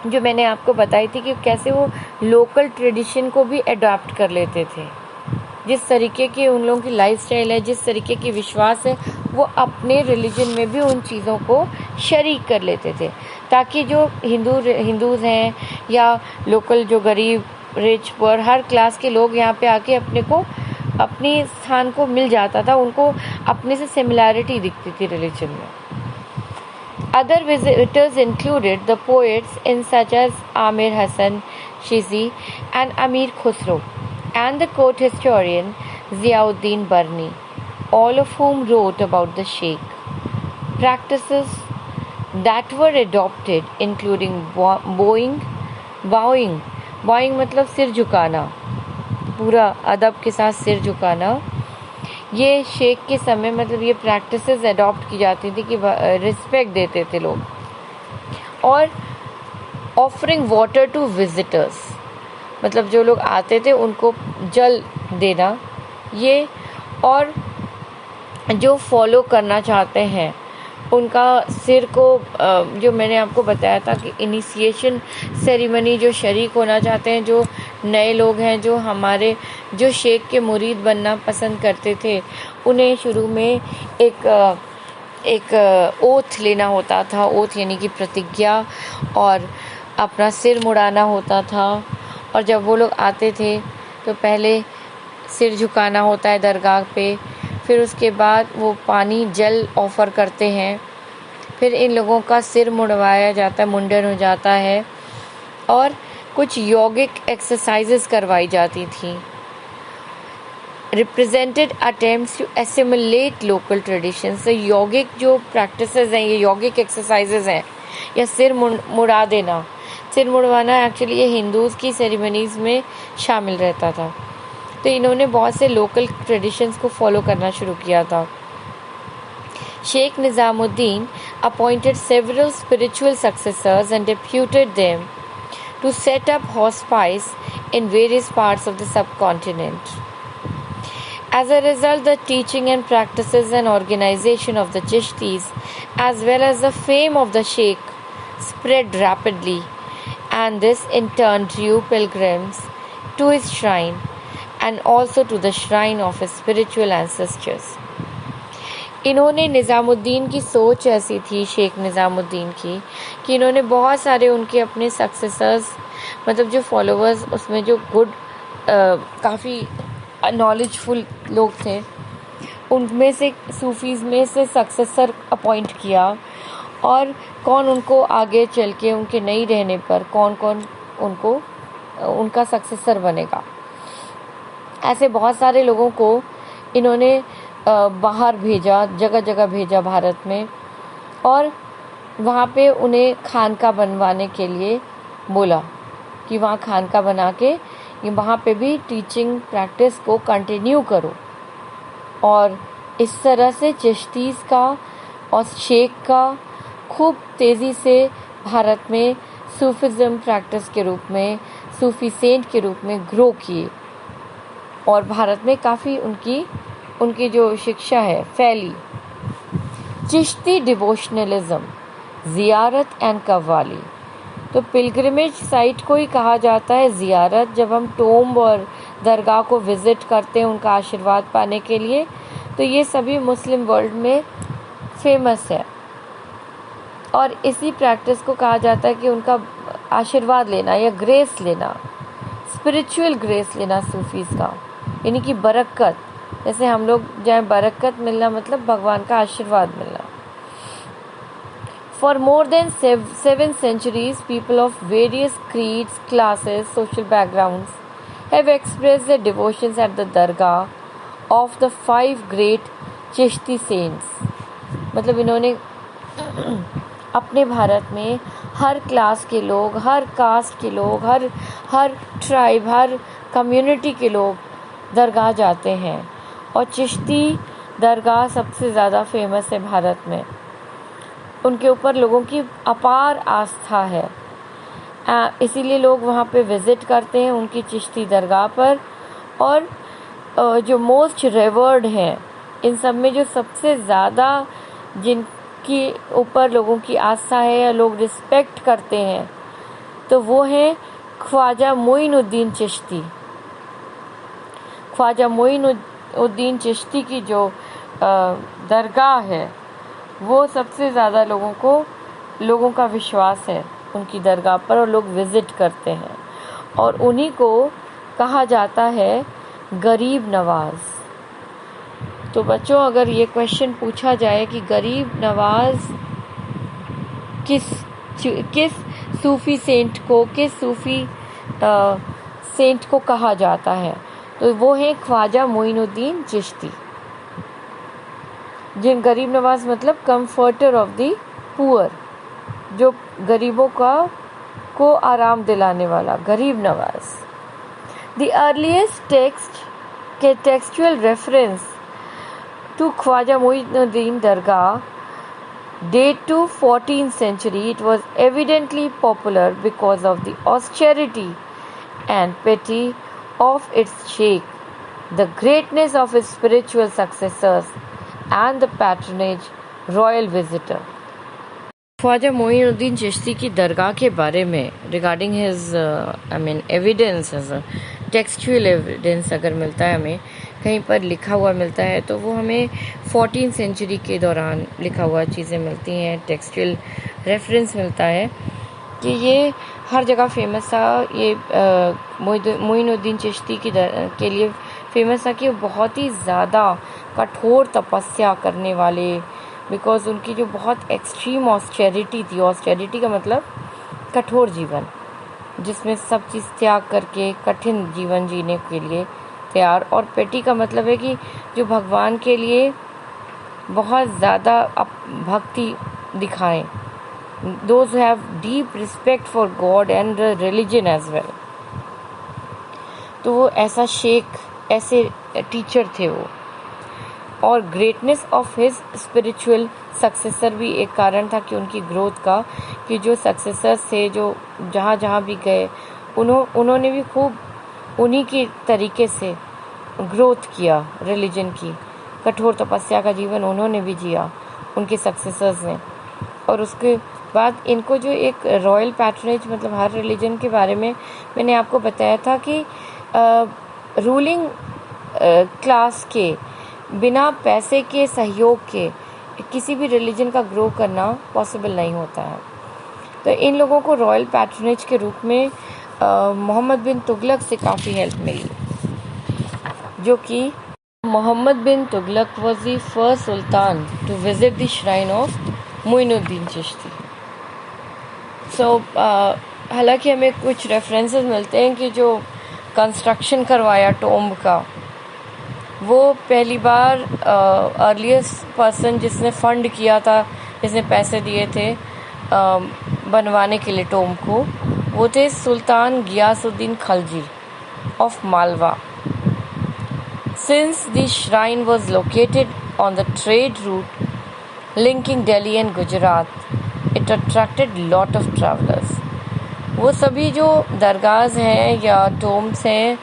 [SPEAKER 1] जो मैंने आपको बताई थी कि कैसे वो लोकल ट्रेडिशन को भी अडॉप्ट कर लेते थे। जिस तरीके की उन लोगों की लाइफस्टाइल है, जिस तरीके की विश्वास है, वो अपने रिलीजन में भी उन चीज़ों को शरीक कर लेते थे, ताकि जो हिंदूज़ हैं या लोकल जो गरीब, रिच, पुअर, हर क्लास के लोग यहाँ पे आके अपनी स्थान को मिल जाता था, उनको अपने से सिमिलैरिटी दिखती थी रिलीजन में। Other visitors included the poets in such as Amir Hassan Shizi and Amir Khusro, and the court historian Ziauddin Barni, all of whom wrote about the Sheikh. Practices that were adopted including bowing मतलब सिर झुकाना, पूरा अदब के साथ सिर झुकाना। ये शेख के समय मतलब ये प्रैक्टिसेस अडॉप्ट की जाती थी कि रिस्पेक्ट देते थे लोग। और ऑफरिंग वाटर टू विजिटर्स, मतलब जो लोग आते थे उनको जल देना। ये, और जो फॉलो करना चाहते हैं उनका सिर को, जो मैंने आपको बताया था कि इनिशिएशन सेरेमनी, जो शरीक होना चाहते हैं, जो नए लोग हैं, जो शेख के मुरीद बनना पसंद करते थे, उन्हें शुरू में एक ओथ लेना होता था। ओथ यानी कि प्रतिज्ञा, और अपना सिर मुड़ाना होता था। और जब वो लोग आते थे तो पहले सिर झुकाना होता है दरगाह पे, फिर उसके बाद वो पानी, जल ऑफ़र करते हैं, फिर इन लोगों का सिर मुड़वाया जाता है, मुंडन हो जाता है, और कुछ यौगिक एक्सरसाइजेस करवाई जाती थी। Represented attempts to assimilate local traditions. यौगिक जो प्रैक्टिसेस हैं, ये यौगिक एक्सरसाइजेस हैं, या सिर मुड़ा देना, सिर मुड़वाना एक्चुअली ये हिंदूज़ की सेरेमनीज़ में शामिल रहता था। तो इन्होंने बहुत से लोकल ट्रेडिशंस को फॉलो करना शुरू किया था। Sheikh Nizamuddin appointed several spiritual successors and deputed them to set up hospice in various parts of the subcontinent. As a result, the teaching and practices and organization of the Chishtis, as well as the fame of the Sheikh, spread rapidly, and this in turn drew pilgrims to his shrine and also to the shrine of his spiritual ancestors. इन्होंने निज़ामुद्दीन की सोच ऐसी थी, शेख निज़ामुद्दीन की, कि इन्होंने बहुत सारे उनके अपने सक्सेसर्स, मतलब जो फॉलोअर्स, उसमें जो काफ़ी नॉलेजफुल लोग थे, उनमें से सूफीज़ में से सक्सेसर अपॉइंट किया, और कौन उनको आगे चल के उनके नहीं रहने पर कौन उनका सक्सेसर बनेगा। ऐसे बहुत सारे लोगों को इन्होंने बाहर भेजा, जगह जगह भेजा भारत में, और वहाँ पे उन्हें खानका बनवाने के लिए बोला कि वहाँ खानका बना के वहाँ पे भी टीचिंग प्रैक्टिस को कंटिन्यू करो। और इस तरह से चिश्तीज़ का और शेख का खूब तेज़ी से भारत में सूफिज़म प्रैक्टिस के रूप में, सूफी सेंट के रूप में ग्रो किए, और भारत में काफ़ी उनकी जो शिक्षा है फैली। चिश्ती डिवोशनलिज्म, ज़ियारत एंड कव्वाली। तो पिलग्रिमेज साइट को ही कहा जाता है ज़ियारत, जब हम टोम्ब और दरगाह को विज़िट करते हैं उनका आशीर्वाद पाने के लिए। तो ये सभी मुस्लिम वर्ल्ड में फेमस है, और इसी प्रैक्टिस को कहा जाता है कि उनका आशीर्वाद लेना या ग्रेस लेना, स्पिरिचुअल ग्रेस लेना सूफीज़ का, यानी कि बरकत। जैसे हम लोग जाए बरकत मिलना मतलब भगवान का आशीर्वाद मिलना। For more than 7 centuries, people of various creeds, classes, social backgrounds have expressed their devotions at the dargah of the 5 great Chishti saints। मतलब इन्होंने अपने भारत में हर क्लास के लोग, हर कास्ट के लोग, हर ट्राइब, हर कम्युनिटी के लोग दरगाह जाते हैं, और चिश्ती दरगाह सबसे ज़्यादा फेमस है भारत में। उनके ऊपर लोगों की अपार आस्था है, इसीलिए लोग वहाँ पे विज़िट करते हैं उनकी चिश्ती दरगाह पर। और जो मोस्ट रेवर्ड हैं इन सब में, जो सबसे ज़्यादा जिनकी ऊपर लोगों की आस्था है या लोग रिस्पेक्ट करते हैं, तो वो हैं ख्वाजा मोइनुद्दीन चिश्ती। ख्वाजा मोइनुद्दीन चिश्ती की जो दरगाह है वो सबसे ज़्यादा लोगों का विश्वास है उनकी दरगाह पर, और लोग विज़िट करते हैं, और उन्हीं को कहा जाता है गरीब नवाज़। तो बच्चों, अगर ये क्वेश्चन पूछा जाए कि गरीब नवाज़ किस सूफ़ी सेंट को, किस सूफ़ी सेंट को कहा जाता है, तो वो है ख्वाजा मोइनुद्दीन चिश्ती। जिन गरीब नवाज मतलब कंफर्टर ऑफ द पुअर, जो गरीबों को आराम दिलाने वाला, गरीब नवाज। The earliest textual reference to Khwaja Moinuddin dargah date to 14th century. It was evidently popular because of the austerity and piety of its sheikh, the greatness of his spiritual successors, and the patronage royal visitor. Khwaja Moinuddin Chishti की दरगाह के बारे में regarding his evidence, textual evidence अगर मिलता है हमें कहीं पर लिखा हुआ मिलता है, तो वो हमें 14th सेंचुरी के दौरान लिखा हुआ चीज़ें मिलती हैं, टेक्सचुअल रेफरेंस मिलता है कि ये हर जगह फेमस था। ये मोइनुद्दीन चिश्ती के लिए फेमस था कि वो बहुत ही ज़्यादा कठोर तपस्या करने वाले, बिकॉज उनकी जो बहुत एक्सट्रीम ऑस्टेरिटी थी, ऑस्टेरिटी का मतलब कठोर जीवन, जिसमें सब चीज़ त्याग करके कठिन जीवन जीने के लिए तैयार, और पेटी का मतलब है कि जो भगवान के लिए बहुत ज़्यादा भक्ति दिखाएं, those who have deep respect for God and religion as well. तो वो ऐसा शेख, ऐसे टीचर थे वो। और greatness of his spiritual successor भी एक कारण था कि उनकी ग्रोथ का, कि जो सक्सेसर्स थे जो जहाँ जहाँ भी गए उन्होंने भी खूब उन्हीं के तरीके से ग्रोथ किया रिलीजन की, कठोर तपस्या का जीवन उन्होंने भी जिया, उनके सक्सेसर्स ने। और उसके बाद इनको जो एक रॉयल पैट्रनेज, मतलब हर रिलीजन के बारे में मैंने आपको बताया था कि रूलिंग क्लास के बिना पैसे के सहयोग के किसी भी रिलीजन का ग्रो करना पॉसिबल नहीं होता है। तो इन लोगों को रॉयल पैट्रनेज के रूप में मोहम्मद बिन तुगलक से काफ़ी हेल्प मिली, जो कि Muhammad bin Tughlaq was the first sultan to visit the shrine of Moinuddin Chishti. So हालांकि हमें कुछ रेफरेंसेस मिलते हैं कि जो कंस्ट्रक्शन करवाया टोम्ब का, वो पहली बार अर्लीस्ट पर्सन जिसने फंड किया था, जिसने पैसे दिए थे बनवाने के लिए टोम्ब को, वो थे sultan Ghiyasuddin Khalji of Malwa. Since the shrine was located on the trade route linking Delhi and Gujarat, it attracted lot of travelers. वो सभी जो दरगाहs हैं या टोम्ब्स हैं,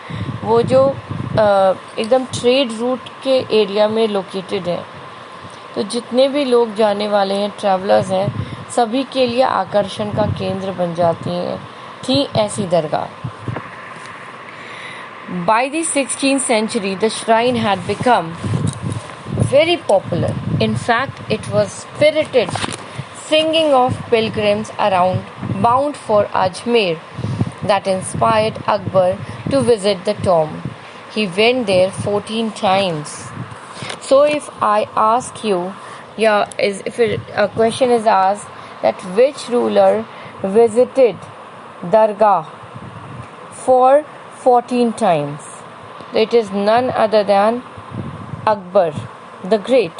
[SPEAKER 1] वो जो एकदम ट्रेड रूट के एरिया में लोकेटेड है, तो जितने भी लोग जाने वाले हैं, ट्रैवलर्स हैं, सभी के लिए आकर्षण का केंद्र बन जाती हैं थी ऐसी दरगाह. By the 16th century, the shrine had become very popular. In fact, it was spirited singing of pilgrims around bound for Ajmer that inspired Akbar to visit the tomb. He went there 14 times. So if I ask you, if a question is asked that which ruler visited Dargah for 14 times, it is none other than Akbar the Great.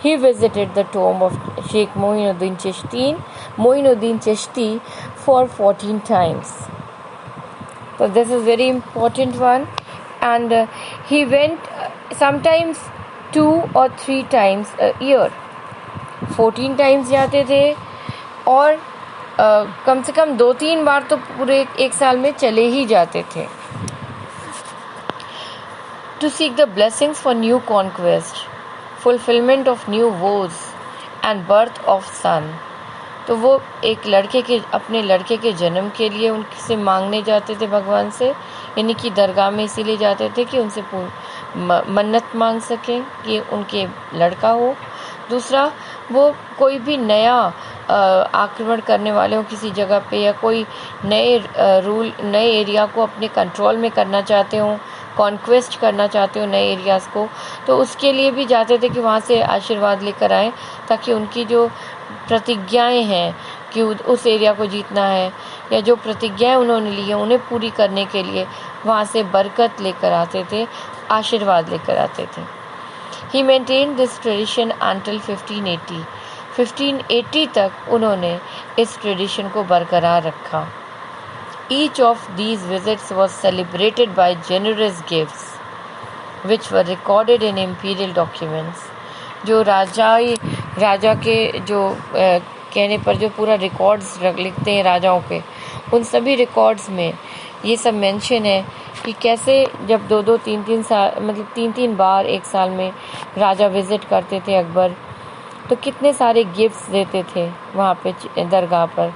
[SPEAKER 1] He visited the tomb of Sheikh Moinuddin Chishti for 14 times. So this is very important one, and he went sometimes 2 or 3 times a year. 14 times जाते थे और कम से कम 2-3 बार तो पूरे एक साल में चले ही जाते थे. To seek the blessings for new conquest, fulfillment of new vows and birth of son. तो वो एक अपने लड़के के जन्म के लिए उनसे मांगने जाते थे भगवान से, यानी कि दरगाह में इसीलिए जाते थे कि उनसे मन्नत मांग सकें कि उनके लड़का हो. दूसरा, वो कोई भी नया आक्रमण करने वाले हो किसी जगह पे, या कोई नए एरिया को अपने कंट्रोल में करना चाहते हो, कॉन्क्वेस्ट करना चाहते हो नए एरियाज़ को, तो उसके लिए भी जाते थे कि वहाँ से आशीर्वाद लेकर आएँ, ताकि उनकी जो प्रतिज्ञाएं हैं कि उस एरिया को जीतना है, या जो प्रतिज्ञाएं उन्होंने ली हैं उन्हें पूरी करने के लिए वहाँ से बरकत लेकर आते थे, आशीर्वाद लेकर आते थे. He maintained this tradition until 1580. 1580 तक उन्होंने इस ट्रेडिशन को बरकरार रखा. Each of these visits was celebrated by generous gifts, which were recorded in imperial documents. जो राजा के जो कहने पर जो पूरा रिकॉर्ड्स लिखते हैं राजाओं के, उन सभी रिकॉर्ड्स में ये सब मेंशन है कि कैसे जब 2-2, 3-3 साल, मतलब 3-3 बार एक साल में राजा विजिट करते थे अकबर, तो कितने सारे गिफ्ट्स देते थे वहाँ पे दरगाह पर,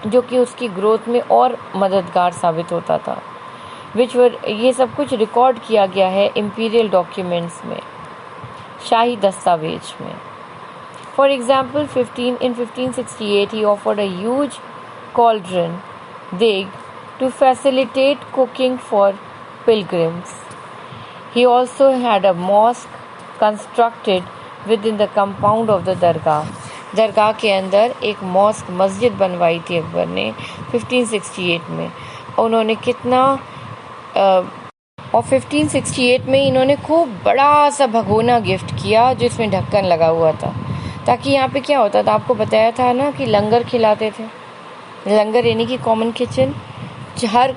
[SPEAKER 1] जो कि उसकी ग्रोथ में और मददगार साबित होता था. ये सब कुछ रिकॉर्ड किया गया है इंपीरियल डॉक्यूमेंट्स में, शाही दस्तावेज में. For example, in 1568 he offered a huge cauldron deg to facilitate cooking for pilgrims. He also had a mosque constructed within the compound of the dargah. दरगाह के अंदर एक मॉस्क मस्जिद बनवाई थी अकबर ने 1568 में. उन्होंने कितना और 1568 में इन्होंने खूब बड़ा सा भगोना गिफ्ट किया जिसमें ढक्कन लगा हुआ था, ताकि यहाँ पे क्या होता था, आपको बताया था ना कि लंगर खिलाते थे. लंगर यानी कि कॉमन किचन, हर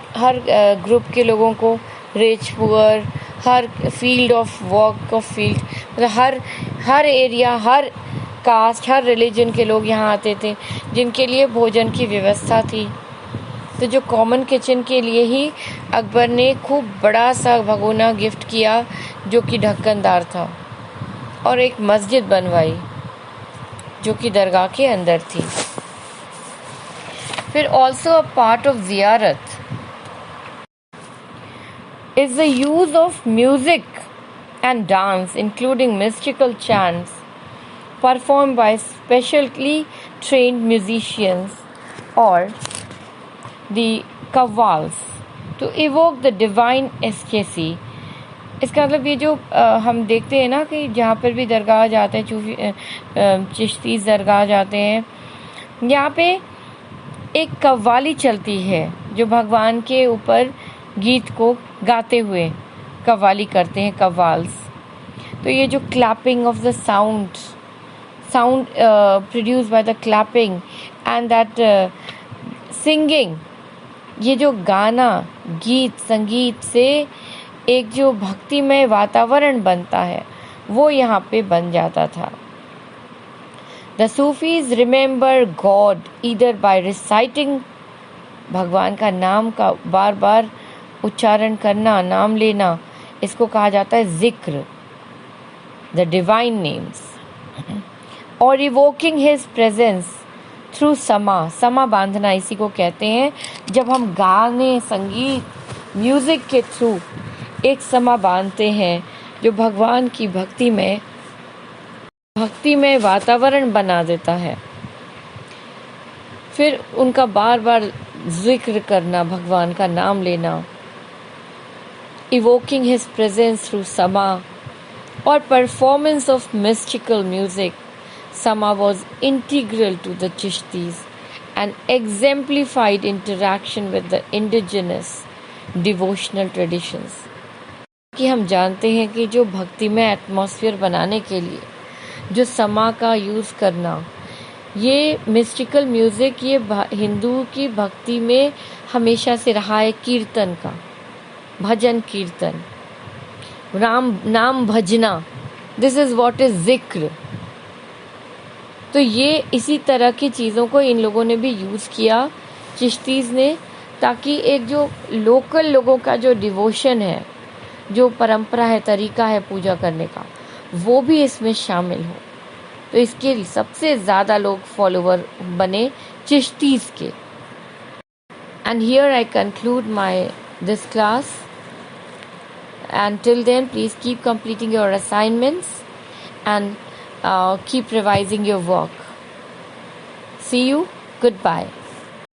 [SPEAKER 1] ग्रुप के लोगों को, rich poor, her field of walk of field, मतलब हर एरिया, हर कास्ट, हर रिलीजन के लोग यहाँ आते थे जिनके लिए भोजन की व्यवस्था थी. तो जो कॉमन किचन के लिए ही अकबर ने खूब बड़ा सा भगोना गिफ्ट किया जो कि ढक्कनदार था, और एक मस्जिद बनवाई जो कि दरगाह के अंदर थी. फिर ऑल्सो अ पार्ट ऑफ ज़ियारत is the use of music and dance, including mystical chants performed by specially trained musicians or the qawwals to evoke the divine ecstasy. इसका मतलब ये जो हम देखते हैं ना कि जहाँ पर भी दरगाह जाते हैं, चिश्ती दरगाह जाते हैं, यहाँ पे एक कव्वाली चलती है जो भगवान के ऊपर गीत को गाते हुए कव्वाली करते हैं, कव्वाल्स. तो ये जो clapping of the sound produce by the clapping and that singing, ये जो गाना, गीत, संगीत से एक जो भक्तिमय वातावरण बनता है वो यहाँ पे बन जाता था. The Sufis remember God either by reciting, भगवान का नाम का बार बार उच्चारण करना, नाम लेना, इसको कहा जाता है जिक्र. the divine names, or evoking his presence through समा बांधना इसी को कहते हैं जब हम गाने, संगीत, म्यूजिक के थ्रू एक समा बांधते हैं जो भगवान की भक्ति में वातावरण बना देता है। फिर उनका बार बार जिक्र करना, भगवान का नाम लेना, evoking his presence through sama, or performance of mystical music. Sama was integral to the Chishtis and exemplified interaction with the indigenous devotional traditions. कि हम जानते हैं कि जो भक्ति में एटमॉस्फेयर बनाने के लिए जो समा का यूज़ करना, ये मिस्टिकल म्यूज़िक, ये हिंदू की भक्ति में हमेशा से रहा है। कीर्तन का, भजन कीर्तन, नाम भजना, दिस इज़ व्हाट इज़ जिक्र। तो ये इसी तरह की चीज़ों को इन लोगों ने भी यूज़ किया, चिश्तीज़ ने, ताकि एक जो लोकल लोगों का जो डिवोशन है, जो परंपरा है, तरीका है पूजा करने का, वो भी इसमें शामिल हो। तो इसके सबसे ज़्यादा लोग फॉलोवर बने चिश्तीज़ के। And here I conclude my this class. And till then, please keep completing your assignments and keep revising your work. See you. Goodbye.